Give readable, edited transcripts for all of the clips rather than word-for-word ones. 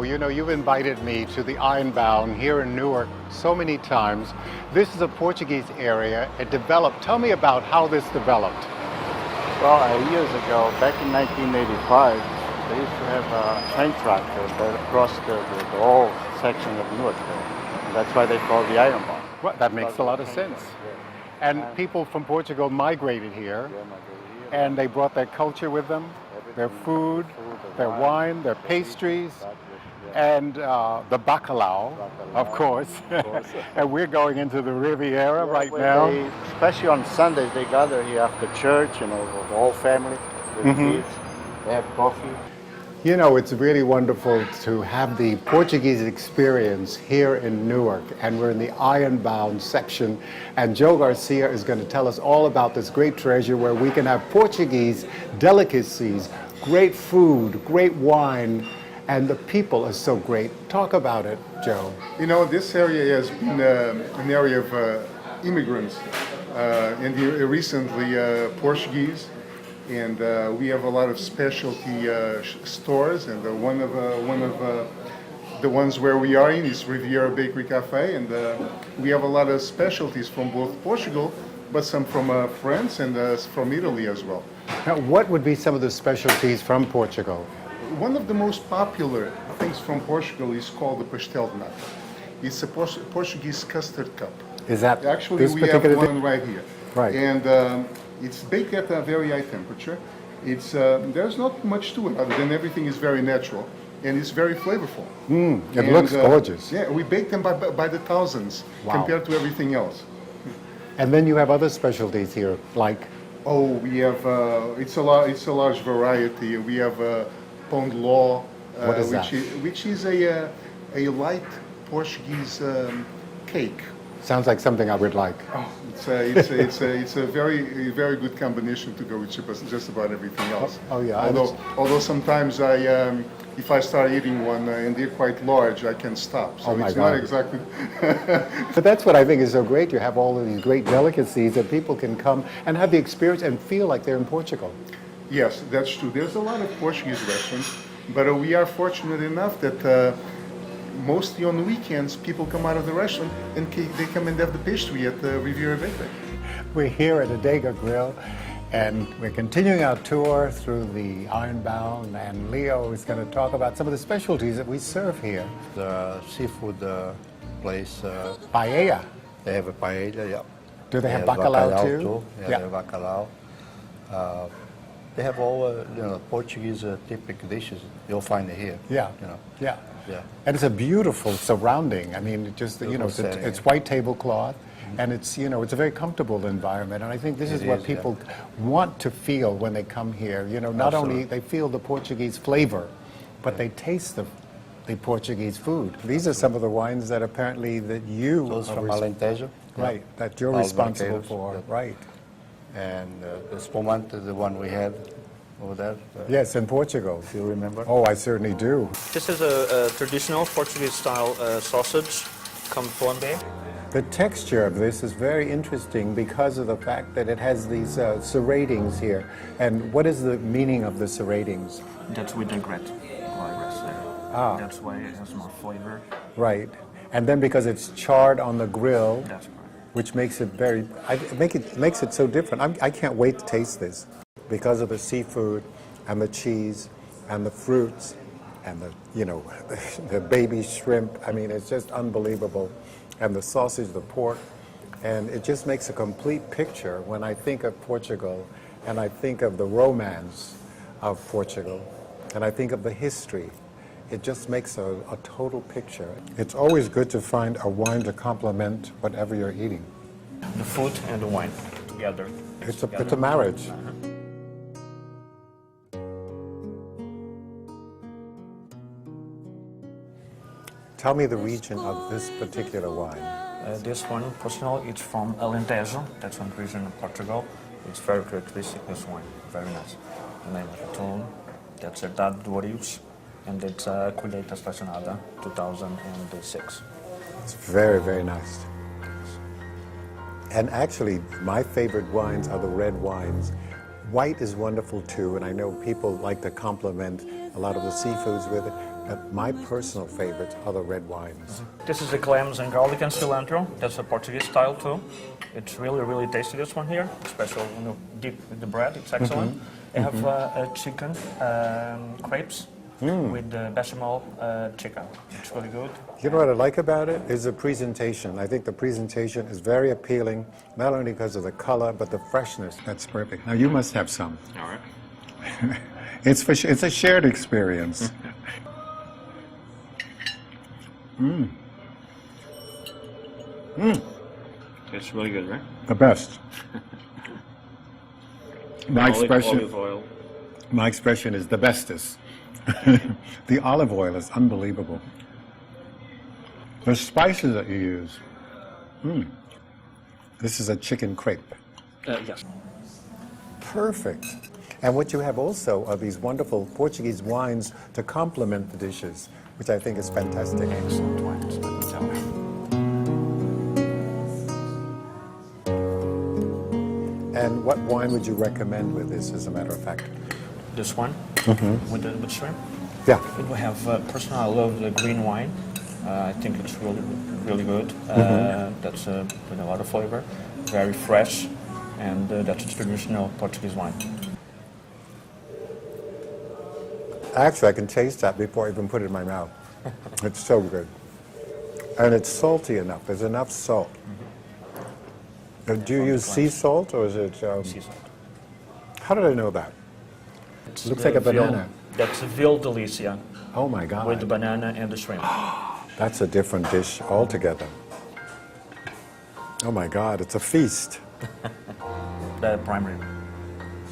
Leo, you know, you've invited me to the Ironbound here in Newark so many times. This is a Portuguese area. It developed. Tell me about how this developed. Well, years ago, back in 1985, they used to have a train track that crossed the whole section of Newark there. And that's why they call it the Ironbound. Well, that makes a lot of sense. Yeah. And people from Portugal migrated here, and they brought their culture with them, their food, their wine, their pastries, and the bacalhau, of course. And we're going into the Riviera right now. Especially on Sundays, they gather here after church, you know, the whole family with kids. They have coffee. You know, it's really wonderful to have the Portuguese experience here in Newark, and we're in the Ironbound section, and Joe Garcia is going to tell us all about this great treasure where we can have Portuguese delicacies, great food, great wine, and the people are so great. Talk about it, Joe. You know, this area has been an area of immigrants, and recently Portuguese. And we have a lot of specialty stores, and one of the ones where we are in is Riviera Bakery Cafe, and we have a lot of specialties from both Portugal, but some from France and from Italy as well. Now, what would be some of the specialties from Portugal? One of the most popular things from Portugal is called the pastel de nata. It's a Portuguese custard cup. Is that actually this we particular have one thing? right here? Right. And it's baked at a very high temperature. It's there's not much to it other than everything is very natural and it's very flavorful. It looks gorgeous. Yeah, we bake them by the thousands compared to everything else. And then you have other specialties here, like? Oh, we have it's a large variety. We have pão de ló, What is that? which is a light Portuguese cake. Sounds like something I would like. Oh, it's a very good combination to go with just about everything else. Oh yeah. Although sometimes if I start eating one and they're quite large, I can't stop. So Oh my it's God. not exactly. But that's what I think is so great. You have all of these great delicacies that people can come and have the experience and feel like they're in Portugal. Yes, that's true. There's a lot of Portuguese restaurants, but we are fortunate enough that mostly on weekends people come out of the restaurant and they come and have the pastry at the Riviera Bakery. We're here at Adega Grill, and we're continuing our tour through the Ironbound, and Leo is going to talk about some of the specialties that we serve here. The seafood place. Paella. They have a paella, yeah. Do they have bacalhau too? Yeah, they have bacalhau. They have all Portuguese typical dishes. You'll find it here. Yeah. You know. Yeah. Yeah. And it's a beautiful surrounding. I mean, just it's white tablecloth, and it's it's a very comfortable environment. And I think this is what people want to feel when they come here. You know, not only they feel the Portuguese flavor, but they taste the Portuguese food. These are some of the wines that apparently that you Those from Alentejo. right, that you're responsible for, right? And the spumante, the one we had over there. Yes, in Portugal. If you remember. Oh, I certainly do. This is a traditional Portuguese-style sausage, com flambe. The texture of this is very interesting because of the fact that it has these serratings here. And what is the meaning of the serratings? That's with the grit there. Ah. That's why it has more flavor. Right. And then because it's charred on the grill, That's correct. which makes it makes it so different. I can't wait to taste this because of the seafood and the cheese and the fruits and the baby shrimp. I mean, it's just unbelievable. And the sausage, the pork, and it just makes a complete picture when I think of Portugal, and I think of the romance of Portugal, and I think of the history. It just makes a total picture. It's always good to find a wine to complement whatever you're eating. The food and the wine together. It's a marriage. Tell me the region of this particular wine. This one, personally, it's from Alentejo. That's one region in Portugal. It's very characteristic, this wine. Very nice. The name of the tune, that's Herdade de Orius, and it's Colheita Estacionada, 2006. It's very, very nice. And actually, my favorite wines are the red wines. White is wonderful too, and I know people like to complement a lot of the seafoods with it, My personal favorite are the red wines. This is the clams and garlic and cilantro. That's a Portuguese style too. It's really, really tasty, this one here. Especially, deep with the bread, it's excellent. They have chicken crepes with the bechamel chicken. It's really good. You know what I like about it is the presentation. I think the presentation is very appealing, not only because of the color, but the freshness. That's perfect. Now you must have some. All right. It's a shared experience. It's really good, right? The best. My Olive oil. My expression is the bestest. The olive oil is unbelievable. The spices that you use. This is a chicken crepe. Yes. Perfect. And what you have also are these wonderful Portuguese wines to complement the dishes, which I think is fantastic. Excellent wines, let me tell you. And what wine would you recommend with this, as a matter of fact? This one with shrimp. Yeah. It will have, personally, I love the green wine. I think it's really, really good. That's with a lot of flavor, very fresh, and that's a traditional Portuguese wine. Actually, I can taste that before I even put it in my mouth. It's so good. And it's salty enough. There's enough salt. Do you use sea salt, or is it... Sea salt. How did I know that? It's Looks the like a banana. That's a veal delicia Oh my God. with the banana and the shrimp. That's a different dish altogether. Oh my God, it's a feast. The primary.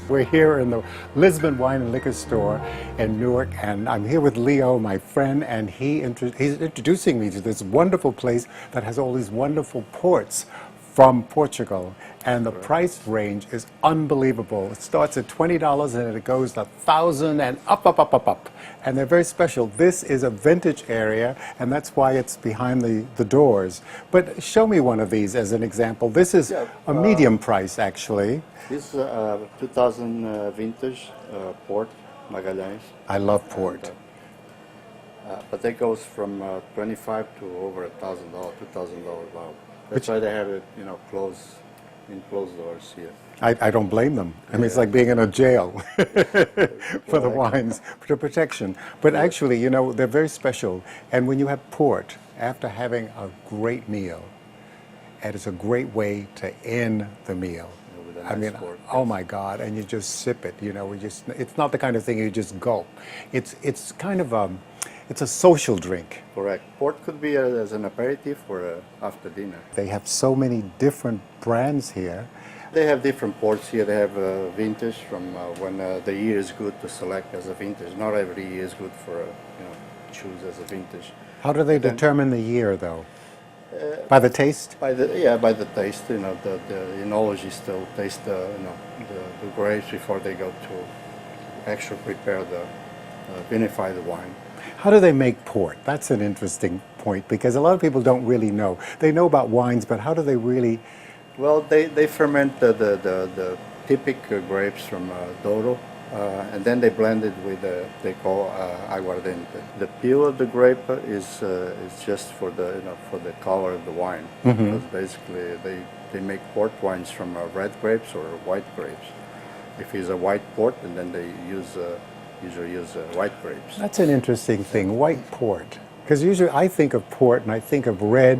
We're here in the Lisbon Wine and Liquor Store in Newark, and I'm here with Leo, my friend, and he's introducing me to this wonderful place that has all these wonderful ports from Portugal, and the price range is unbelievable. It starts at $20 and it goes to $1,000 and up. And they're very special. This is a vintage area, and that's why it's behind the doors. But show me one of these as an example. This is a medium price, actually. This is 2000 vintage port, Magalhães. I love port. But that goes from 25 to over $1,000, $2,000 bottle. That's why they have it, closed doors here. I don't blame them. I mean, it's like being in a jail for the wines, for protection. But actually, they're very special. And when you have port, after having a great meal, and it's a great way to end the meal. With a I mean, nice port, oh my God, and you just sip it, it's not the kind of thing you just gulp. It's kind of it's a social drink. Correct. Port could be as an aperitif or after dinner. They have so many different brands here. They have different ports here. They have vintage from when the year is good to select as a vintage. Not every year is good for choose as a vintage. How do they determine the year, though? By the taste? By the taste. The enologists still taste the grapes before they go to actually prepare the vinify the wine. How do they make port? That's an interesting point, because a lot of people don't really know. They know about wines, but how do they really... Well, they ferment the typical grapes from Douro, and then they blend it with they call aguardente. The peel of the grape is just for the for the color of the wine. Because basically they make port wines from red grapes or white grapes. If it's a white port, and then they usually use white grapes. That's an interesting thing, white port. Because usually I think of port and I think of red,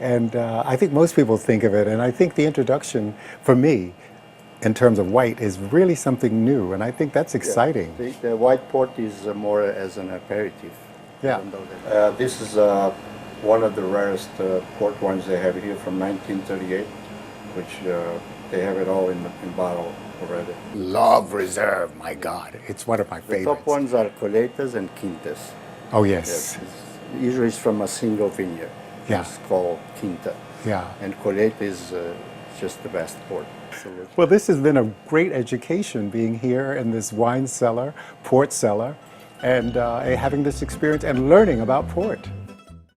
and I think most people think of it, and I think the introduction for me in terms of white is really something new, and I think that's exciting. The white port is more as an aperitif. Yeah. This is one of the rarest port wines they have here from 1938, which they have it all in bottle already. Love Reserve, my God. It's one of my favorites. The top ones are Coletas and Quintas. Oh, yes. Usually it's from a single vineyard. Yeah. It's called Quinta. Yeah. And Coleta is just the best port. Absolutely. Well, this has been a great education, being here in this wine cellar, port cellar, and having this experience and learning about port.